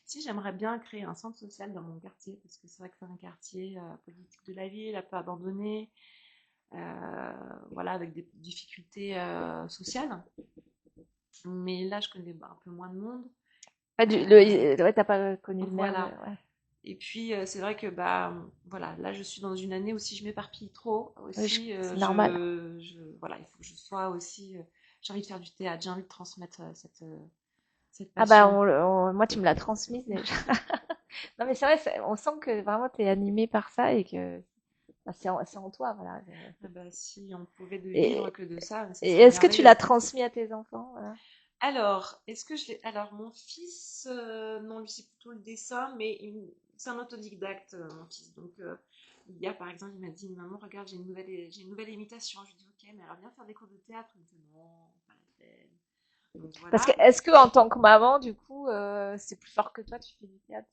Si, j'aimerais bien créer un centre social dans mon quartier, parce que c'est vrai que c'est un quartier politique de la ville, un peu abandonné, voilà, avec des difficultés sociales. Mais là, je connais bah, un peu moins de monde.
Ouais, t'as pas connu le maire
Voilà.
ouais.
Et puis, c'est vrai que, bah, voilà, là, je suis dans une année où si je m'éparpille trop,
Oui,
aussi,
c'est normal.
voilà, il faut que je sois aussi, j'ai envie de faire du théâtre, j'ai envie de transmettre cette
Ah bah,
passion.
moi, tu me l'as transmise déjà. Non, mais c'est vrai, on sent que vraiment t'es animé par ça et que bah, c'est en toi, voilà.
Ah bah, si on pouvait ne vivre
Et,
que de ça, ça
et
serait
est-ce que tu l'as
merveilleux.
transmis à tes enfants, voilà?
Alors, est-ce que je l'ai... Alors, mon fils, non, lui, c'est plutôt le dessin, mais c'est un autodidacte, mon fils. Donc, hier, par exemple, il m'a dit, maman, regarde, j'ai une nouvelle imitation. Je lui dis, ok, mais alors viens faire des cours de théâtre. Il me dit, non, pas la peine. Donc,
Parce que
voilà.
est-ce que en tant que maman, du coup, c'est plus fort que toi, tu fais du théâtre?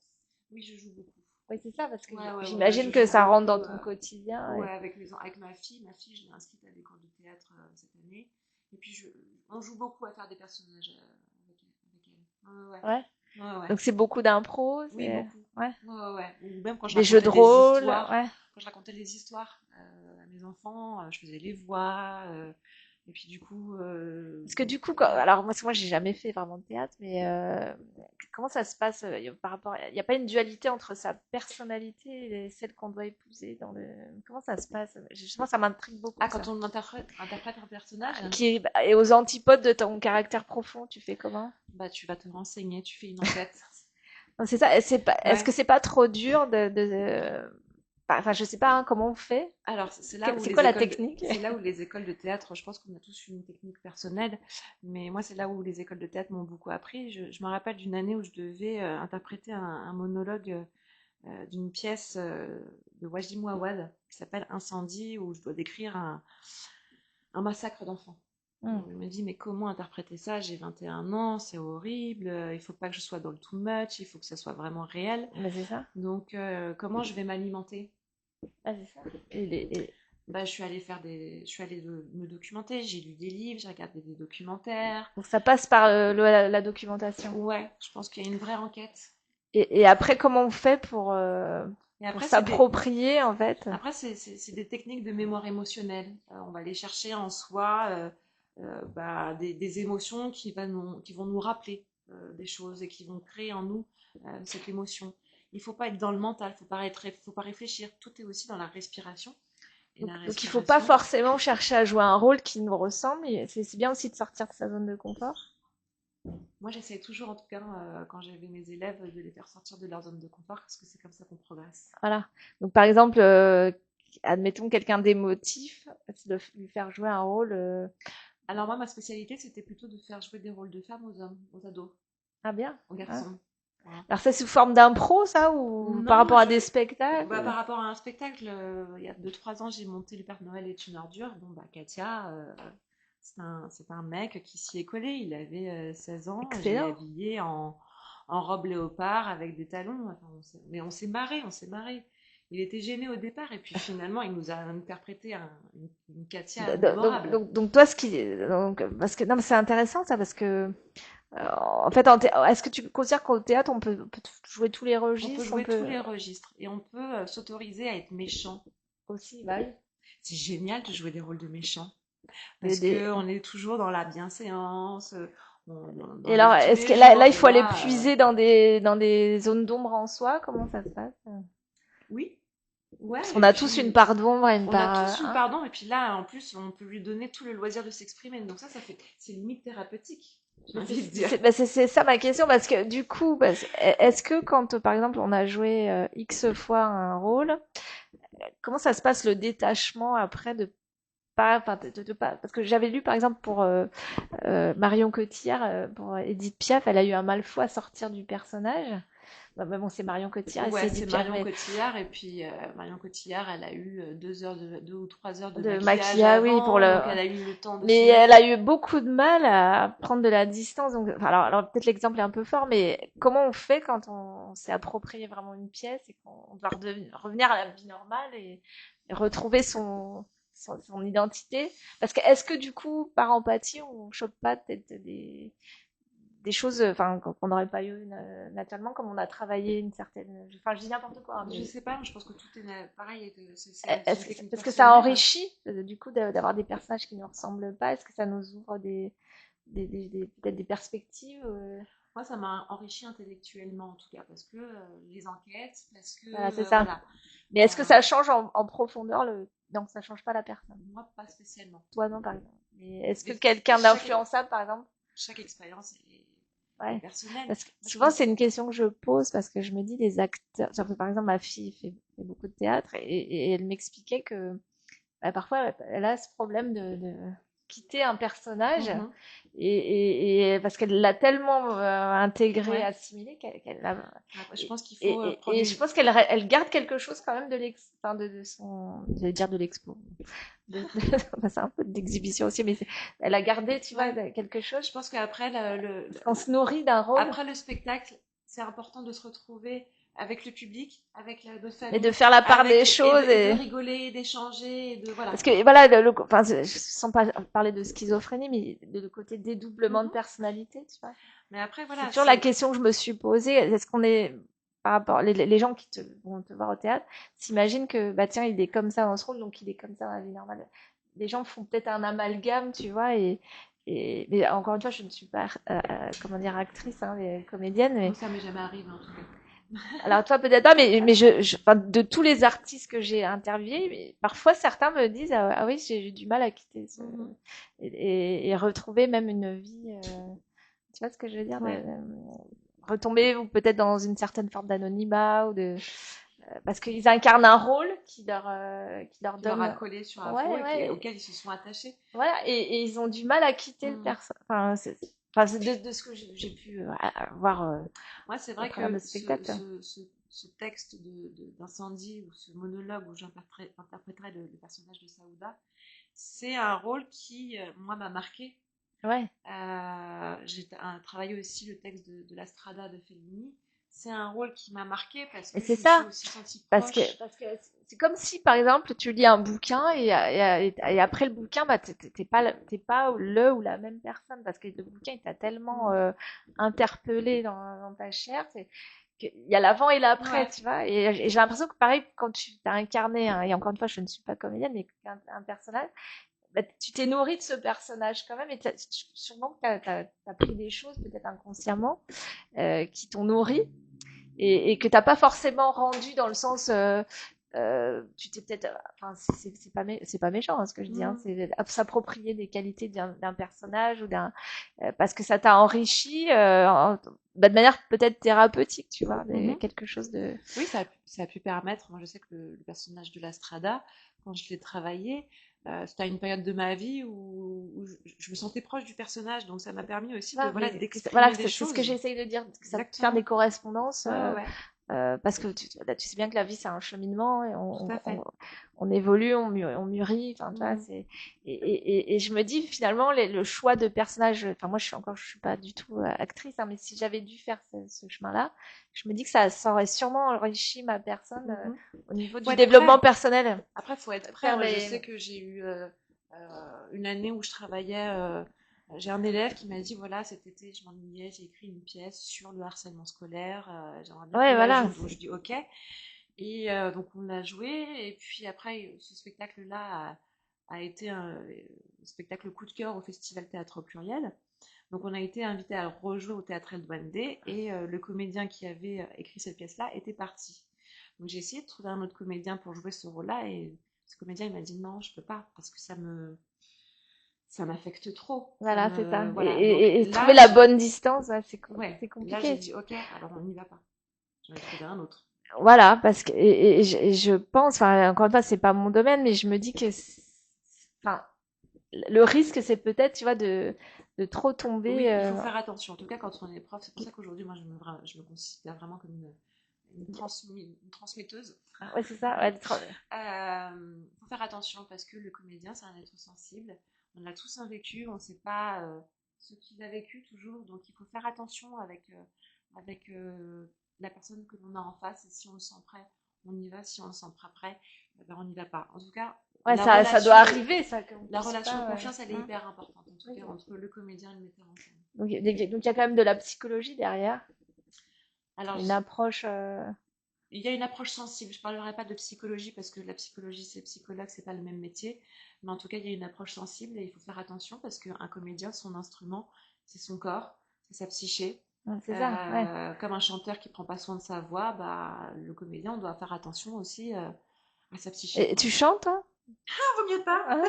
Oui, je joue beaucoup.
Oui, c'est ça, parce que
Ouais, là, je
j'imagine que
joue
ça rentre dans
beaucoup.
ton quotidien.
Ouais, avec ma fille. Ma fille, je l'ai inscrite à des cours de théâtre cette année. Et puis, on joue beaucoup à faire des personnages avec elle.
Ouais.
Ouais, ouais.
Donc c'est beaucoup d'impro,
Oui, beaucoup.
ouais.
Ouais. Ou même quand je
Des jeux
racontais
de
des
rôle,
histoires,
ouais.
à mes enfants, je faisais les voix. Et puis du coup,
Parce que du coup,
voilà.
alors moi j'ai jamais fait vraiment de théâtre, mais comment ça se passe par rapport, il n'y a pas une dualité entre sa personnalité et celle qu'on doit épouser dans le, comment ça se passe? Justement, ça m'intrigue beaucoup
Ah,
ça.
quand on interprète un personnage,
Et aux antipodes de ton caractère profond, tu fais comment?
bah tu vas te renseigner, tu fais une enquête.
Non, c'est ça. C'est pas, est-ce
Ouais.
que c'est pas trop dur enfin, je sais pas hein, comment on fait.
Alors, c'est là où
C'est quoi la technique?
c'est là où les écoles de théâtre, je pense qu'on a tous une technique personnelle, mais moi, c'est là où les écoles de théâtre m'ont beaucoup appris. Je me rappelle d'une année où je devais interpréter un monologue d'une pièce de Wajdi Mouawad qui s'appelle Incendie, où je dois décrire un massacre d'enfants.
Hmm.
Il me dit, mais comment interpréter ça? J'ai 21 ans, c'est horrible, il faut pas que je sois dans le too much, il faut que ça soit vraiment réel.
Mais c'est ça.
Donc, comment je vais m'alimenter?
Ah, c'est ça.
Bah, je suis allée me documenter, j'ai lu des livres, j'ai regardé des documentaires.
Donc ça passe par la documentation.
Ouais, je pense qu'il y a une vraie enquête.
Et après, comment on fait
Et
pour
après,
s'approprier, en fait?
c'est des techniques de mémoire émotionnelle. On va aller chercher en soi bah, des émotions qui vont nous rappeler des choses et qui vont créer en nous cette émotion. Il faut pas être dans le mental, faut pas réfléchir. Tout est aussi dans la respiration. Et la
Donc il faut pas
respiration,
forcément chercher à jouer un rôle qui nous ressemble. C'est bien aussi de sortir de sa zone de confort.
moi j'essaie toujours, en tout cas, quand j'avais mes élèves, de les faire sortir de leur zone de confort parce que c'est comme ça qu'on progresse.
Voilà. Donc par exemple, admettons quelqu'un d'émotif, c'est de lui faire jouer un rôle.
Alors moi, ma spécialité, c'était plutôt de faire jouer des rôles de femmes aux hommes, aux ados,
Ah bien.
aux
Ah.
garçons. Voilà.
Alors ça, c'est sous forme d'impro, ça, ou par
Non,
rapport à des spectacles?
bah, par rapport à un spectacle, il y a 2 3 ans, j'ai monté Le Père Noël est une ordure. Bon, bah, Katia, c'est un mec qui s'y est collé. Il avait 16 ans. Je l'ai
Excellent.
habillé en robe léopard avec des talons. Enfin, mais on s'est marré. Il était gêné au départ et puis finalement, il nous a interprété une Katia mémorable.
Donc toi, parce que non, mais c'est intéressant ça, parce que en fait, est-ce que tu considères qu'au théâtre, on peut jouer tous les
On peut
registres, on
jouer tous
peut
les registres et on peut s'autoriser à être méchant.
aussi, bah oui.
C'est génial de jouer des rôles de méchants.
Des,
Parce
des-
que on est toujours dans la bienséance,
Et
dans
alors,
le tous
est-ce que
les jours.
là, il
Et
faut aller
là,
puiser dans des zones d'ombre en soi? Comment ça se passe?
oui,
Parce
ouais.
qu'on
Et
a tous une
puis,
part d'ombre et une
on a
part,
tous une
hein.
pardon. Et puis là, en plus, on peut lui donner tout le loisir de s'exprimer. Donc c'est limite thérapeutique, j'ai
Mais
envie de dire.
c'est ça ma question, parce que du coup, est-ce que quand, par exemple, on a joué X fois un rôle, comment ça se passe le détachement après de pas, enfin, de pas, parce que j'avais lu par exemple pour Marion Cotillard, pour Edith Piaf, elle a eu un mal fou à sortir du personnage. Mais bon, c'est Marion Cotillard et c'est
Ouais, c'est
Edith Piaf,
Marion
mais
Cotillard. Et puis, Marion Cotillard, elle a eu 2 ou 3 heures de
de
maquillage
maquillage, oui, pour
avant.
le.
Donc, elle a eu le temps de se
Mais
mettre.
elle a eu beaucoup de mal à prendre de la distance. Donc, enfin, alors peut-être l'exemple est un peu fort, mais comment on fait quand on s'est approprié vraiment une pièce et qu'on doit revenir à la vie normale et retrouver son identité? Parce que est-ce que du coup, par empathie, on chope pas peut-être des choses, enfin, qu'on n'aurait pas eu naturellement, comme on a travaillé une certaine. Enfin, je dis n'importe quoi, hein,
Je
mais
sais pas, je pense que tout est pareil. C'est une technique
parce que ça
personnelle.
enrichit, du coup, d'avoir des personnages qui ne nous ressemblent pas? Est-ce que ça nous ouvre peut-être des perspectives?
Moi, ça m'a enrichi intellectuellement, en tout cas, parce que les enquêtes, parce que,
Voilà, c'est ça.
voilà.
Mais est-ce que ça change en profondeur le. Non, ça change pas la personne.
Moi, pas spécialement.
Toi, non, par exemple. Mais est-ce que
Mais
quelqu'un d'influençable, par exemple?
chaque expérience est
Ouais.
personnelle.
Parce que
Moi, je
souvent, c'est
pense,
une question que je pose parce que je me dis, les acteurs. Genre, par exemple, ma fille fait beaucoup de théâtre et elle m'expliquait que bah, parfois, elle a ce problème de quitter un personnage
Mhm.
et parce qu'elle l'a tellement intégré,
Ouais.
assimilé qu'elle a.
Après, je pense qu'il faut prendre
Et je
une.
pense qu'elle garde quelque chose quand même enfin, de son. Je vais dire de l'expo. Enfin, c'est un peu d'exhibition aussi, mais elle a gardé, tu vois,
Ouais.
quelque chose.
Je pense qu'après
Parce qu'on se nourrit d'un rôle,
après le spectacle, c'est important de se retrouver avec le public, avec notre
mais de
famille,
faire la part des choses
et de
et.
rigoler, d'échanger, et de voilà.
Parce que voilà, enfin, sans pas parler de schizophrénie, mais le côté dédoublement de
Mhm.
personnalité, tu vois.
Mais après,
C'est
voilà,
toujours la
c'est.
question que je me suis posée. Est-ce qu'on est, par rapport, les gens qui vont te voir au théâtre, s'imaginent que, bah tiens, il est comme ça dans ce rôle, donc il est comme ça dans la vie normale. Les gens font peut-être un amalgame, tu vois, mais encore une fois, je ne suis pas, comment dire, actrice, hein, mais comédienne, mais
Moi, ça m'est jamais arrivé en tout cas.
alors toi peut-être pas, mais enfin, de tous les artistes que j'ai interviewés, parfois certains me disent ah oui j'ai eu du mal à quitter
Mhm.
et retrouver même une vie, tu vois ce que je veux dire,
Ouais.
retomber ou peut-être dans une certaine forme d'anonymat ou de parce qu'ils incarnent un rôle qui leur
Qui leur a
donne
collé sur la peau
ouais ouais
auquel ils se sont attachés.
voilà et ils ont du mal à quitter le
Mhm.
personnage. Enfin, c'est de ce que j'ai pu voir
Moi, c'est
au
vrai
travers de
que
ce spectacle.
ce texte d'incendie ou ce monologue où j'interpréterai le personnage de Saouda, c'est un rôle qui, moi, m'a marqué.
Ouais.
J'ai travaillé aussi le texte de La Strada de Fellini. c'est un rôle qui m'a marquée parce
Et
que
c'est
je me suis
ça.
aussi sentie
Parce
proche.
que c'est comme si, par exemple, tu lis un bouquin et après le bouquin, bah, t'es pas le ou la même personne parce que le bouquin, il t'a tellement interpellé dans ta chair. Il y a l'avant et l'après,
Ouais.
tu vois. Et j'ai l'impression que pareil, quand tu as incarné, et encore une fois, je ne suis pas comédienne, mais un personnage, bah, tu t'es nourri de ce personnage quand même, et sûrement que t'as pris des choses, peut-être inconsciemment, qui t'ont nourri et que t'as pas forcément rendu dans le sens tu t'es peut-être enfin c'est pas méchant hein, ce que je dis hein, c'est s'approprier des qualités d'un personnage ou d'un parce que ça t'a enrichi bah, de manière peut-être thérapeutique tu vois quelque chose de
Oui, ça a pu permettre. Moi, je sais que le personnage de la Strada, quand je l'ai travaillé, c'était à une période de ma vie où je me sentais proche du personnage, donc ça m'a permis aussi de voilà
voilà
d'exprimer des
c'est ce que
choses.
j'essaye de dire que ça te faire
Exactement.
des correspondances
Ouais, ouais, ouais,
parce que tu sais bien que la vie c'est un cheminement et
tout à fait.
on évolue, on mûrit, enfin tu vois, c'est et je me dis finalement le choix de personnage, enfin moi je suis pas du tout actrice, hein, mais si j'avais dû faire ce chemin-là, je me dis que ça aurait sûrement enrichi ma personne au niveau
Faut
du
être
développement
prêt.
personnel.
Après, faut être prêt.
Faire
Moi, je
les
sais que j'ai eu une année où je travaillais. J'ai un élève qui m'a dit, voilà, cet été, je m'ennuyais, j'ai écrit une pièce sur le harcèlement scolaire. J'aimerais bien
ouais
qu'on la
voilà,
joue. Donc, je dis, ok. Et donc, on l'a joué. Et puis après, ce spectacle-là a été un spectacle coup de cœur au Festival Théâtre au Pluriel. Donc, on a été invité à rejouer au Théâtre El Duende et le comédien qui avait écrit cette pièce-là était parti. Donc, j'ai essayé de trouver un autre comédien pour jouer ce rôle-là et ce comédien il m'a dit non, je peux pas parce que ça m'affecte trop.
voilà c'est ça.
Voilà. Donc
Et trouver
là,
la bonne distance, ouais,
ouais,
c'est
là j'ai
compliqué.
dit ok, alors on n'y va pas. J'en ai trouvé un autre.
Voilà, parce que et je pense, enfin encore une fois, c'est pas mon domaine, mais je me dis que, enfin, le risque, c'est peut-être, tu vois, de trop tomber.
Oui, il faut faire attention. En tout cas, quand on est prof, c'est pour ça qu'aujourd'hui, moi, je me considère vraiment comme une transmetteuse.
Ouais, c'est ça. Ouais,
Faut faire attention parce que le comédien, c'est un être sensible. On a tous un vécu, on ne sait pas ce qu'il a vécu toujours. Donc, il faut faire attention avec la personne que l'on a en face. Et si on le sent prêt, on y va. Si on le sent pas prêt, eh ben, on n'y va pas. En tout cas,
ouais, ça doit arriver, ça. Qu'on
la
puisse
relation de
pas,
confiance, elle est
hein.
hyper importante. En tout cas, entre le comédien et le metteur en scène.
Donc, il y a quand même de la psychologie derrière,
Alors,
une approche.
il y a une approche sensible. Je ne parlerai pas de psychologie parce que la psychologie, c'est psychologue, c'est pas le même métier. Mais en tout cas, il y a une approche sensible et il faut faire attention parce qu'un comédien, son instrument, c'est son corps, c'est sa psyché.
C'est ça, ouais.
Comme un chanteur qui prend pas soin de sa voix, bah, le comédien, on doit faire attention aussi à sa psyché,
Et
quoi.
tu chantes, hein?
Ah, vaut mieux pas.
Hein.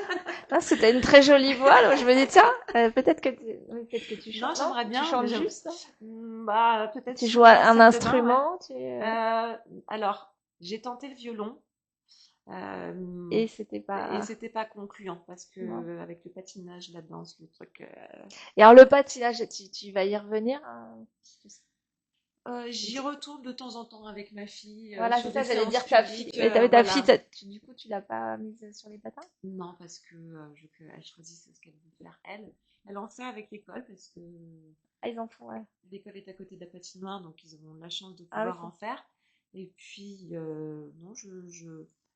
Parce que t'as une très jolie voix, donc je me dis, tiens, peut-être que tu
Non,
chantes, non?
j'aimerais
Tu
bien, mais
chantes juste, non?
bah, peut-être
Tu
sur
joues un
scène demain, ouais.
instrument,
Euh, alors, j'ai tenté le violon. Euh,
et c'était
et
pas.
c'était pas concluant parce
Non.
que avec le patinage, la danse, le truc.
Et alors le patinage, tu vas y revenir, hein?
J'y retourne de temps en temps avec ma fille
Voilà, c'est
sur des
ça, j'allais
séances
dire ta fille.
publiques.
Mais ta fille,
Voilà.
du coup, tu l'as pas mise sur les patins?
Non, parce que je veux qu'elle choisisse ce qu'elle veut faire elle. Elle en fait avec l'école parce que
Ah, ils en font, ouais.
l'école est à côté de la patinoire, donc ils auront la chance de
Ah oui,
pouvoir en faire. Et puis, non,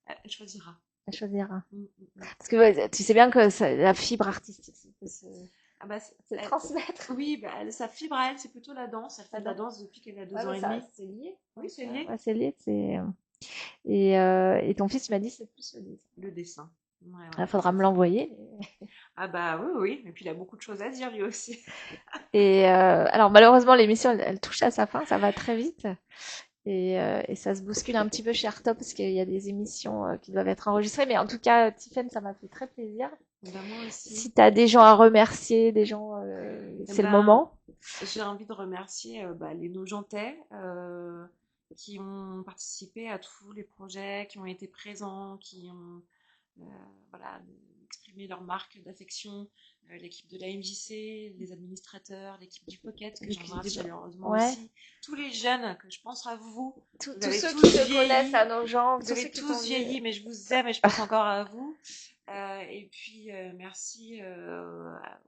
elle choisira.
elle choisira.
Mm, mm, mm.
Parce que ouais, tu sais bien que la fibre artistique, ça peut
Ah bah,
se transmettre.
oui, bah, sa fibre à elle, c'est plutôt la danse. Elle fait de la danse depuis qu'elle a 2 ans et demi.
C'est lié.
Oui, c'est lié.
Ouais, c'est lié. Et ton fils m'a dit c'est plus le dessin.
Le dessin. Ouais,
Il
ouais,
faudra me l'envoyer.
ah bah oui, oui. Et puis il a beaucoup de choses à dire lui aussi.
Et alors malheureusement l'émission elle touche à sa fin, ça va très vite. Et ça se bouscule un petit peu chez Artop parce qu'il y a des émissions qui doivent être enregistrées. Mais en tout cas, Tiffen, ça m'a fait très plaisir.
Bah, moi aussi.
Si tu as des gens à remercier, des gens, c'est le moment.
J'ai envie de remercier les Nogentais qui ont participé à tous les projets, qui ont été présents, qui ont euh, voilà, exprimé leur marque d'affection, l'équipe de la MJC, les administrateurs, l'équipe du Pocket, que j'embrasse chaleureusement aussi, tous les jeunes, que je pense à vous.
Tous
avez
ceux
tous
qui te
vieilli,
connaissent à nos gens,
vous avez tous vieilli, mais je vous aime et je pense encore à vous. Et puis merci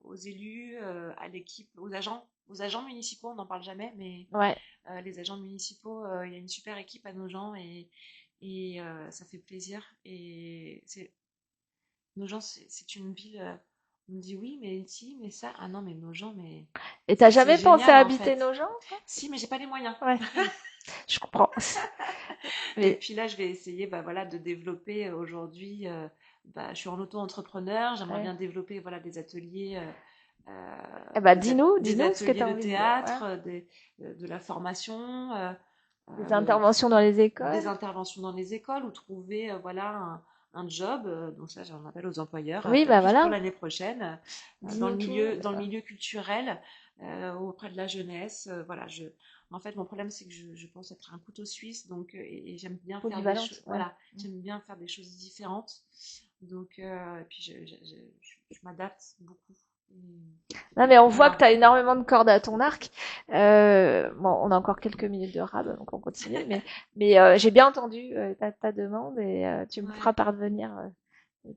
aux élus, à l'équipe, aux agents aux agents municipaux, on n'en parle jamais, mais
Ouais.
les agents municipaux, il y a une super équipe à Nogent et ça fait plaisir. Et Nogent, c'est une ville. On me dit oui, mais si, mais ça. Ah non, mais Nogent, mais
Et t'as
c'est
jamais pensé à
génial en
habiter
fait.
nos gens?
Si, mais j'ai pas les moyens.
Ouais, je comprends.
Et
Mais
puis là, je vais essayer bah, voilà, de développer aujourd'hui. Bah, je suis en auto-entrepreneur, j'aimerais
ouais.
bien développer voilà, des ateliers,
Eh ben,
des
dis-nous ce que tu
ateliers
as
de
envie de dire. Ouais.
théâtre, de la formation,
Des
euh,
interventions dans les
des
écoles.
interventions dans les écoles ou trouver voilà, un job. Donc ça, j'en appelle aux employeurs,
Oui, bah
peut-être pour
voilà.
l'année prochaine,
Dis-nous tout.
dans le milieu culturel, auprès de la jeunesse. Voilà, en fait, mon problème, c'est que je pense être un couteau suisse, donc, et j'aime bien faire des choses.
Polyvalente. Ouais.
Voilà, j'aime bien faire des choses différentes. Donc, et puis je m'adapte beaucoup.
Non, mais on voit que
Voilà.
tu as énormément de cordes à ton arc. Bon, on a encore quelques minutes de rab, donc on continue. Mais j'ai bien entendu ta demande et tu me feras
Ouais,
parvenir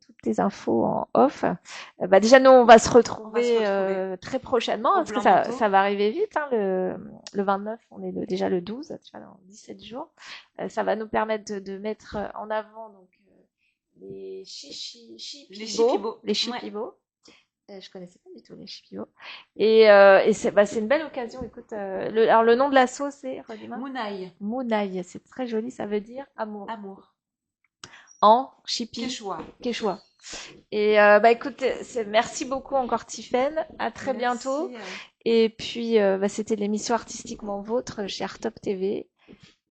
toutes tes infos en off. Bah déjà, nous, on va se
on va se
retrouver
retrouver
très prochainement
au
parce que
blanc manteau.
ça va arriver vite. Hein, le 29, on est déjà le 12, tu vois, dans 17 jours. Ça va nous permettre de mettre en avant donc les
Les
chipibots,
chipibos.
les
Ouais.
chipibots. Je connaissais pas du tout les chipibots. Et c'est une belle occasion. Écoute, alors le nom de l'asso, c'est, redis-moi,
Mounaï.
Mounaï. C'est très joli, ça veut dire amour.
Amour.
En chipi,
Quechua.
quechua. Et bah écoute, merci beaucoup encore Tiffaine. À très bientôt.
Merci.
Et puis bah, c'était l'émission Artistiquement Vôtre chez Artop TV.